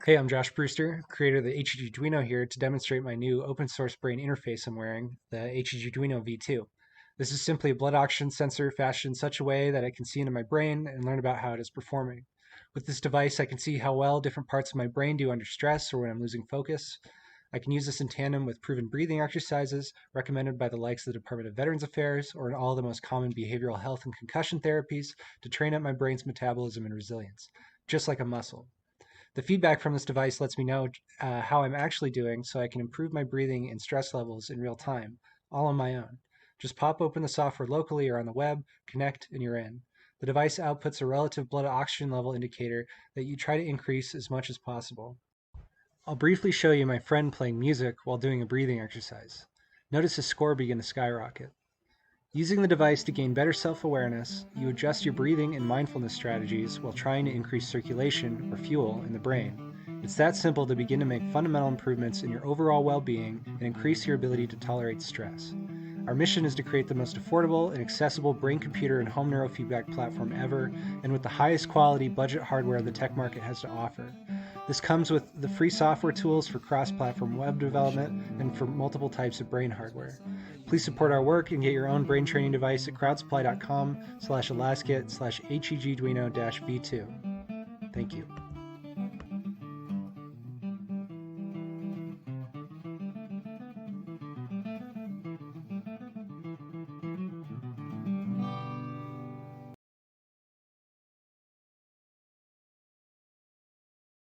Hey, I'm Josh Brewster, creator of the HEGduino here to demonstrate my new open source brain interface I'm wearing, the HEGduino V2. This is simply a blood oxygen sensor fashioned in such a way that I can see into my brain and learn about how it is performing. With this device, I can see how well different parts of my brain do under stress or when I'm losing focus. I can use this in tandem with proven breathing exercises recommended by the likes of the Department of Veterans Affairs or in all the most common behavioral health and concussion therapies to train up my brain's metabolism and resilience, just like a muscle. The feedback from this device lets me know how I'm actually doing so I can improve my breathing and stress levels in real time, all on my own. Just pop open the software locally or on the web, connect, and you're in. The device outputs a relative blood oxygen level indicator that you try to increase as much as possible. I'll briefly show you my friend playing music while doing a breathing exercise. Notice his score begin to skyrocket. Using the device to gain better self-awareness, you adjust your breathing and mindfulness strategies while trying to increase circulation or fuel in the brain. It's that simple to begin to make fundamental improvements in your overall well-being and increase your ability to tolerate stress. Our mission is to create the most affordable and accessible brain computer and home neurofeedback platform ever, and with the highest quality budget hardware the tech market has to offer. This comes with the free software tools for cross-platform web development and for multiple types of brain hardware. Please support our work and get your own brain training device at crowdsupply.com/alaskit/HEGduino-V2. Thank you.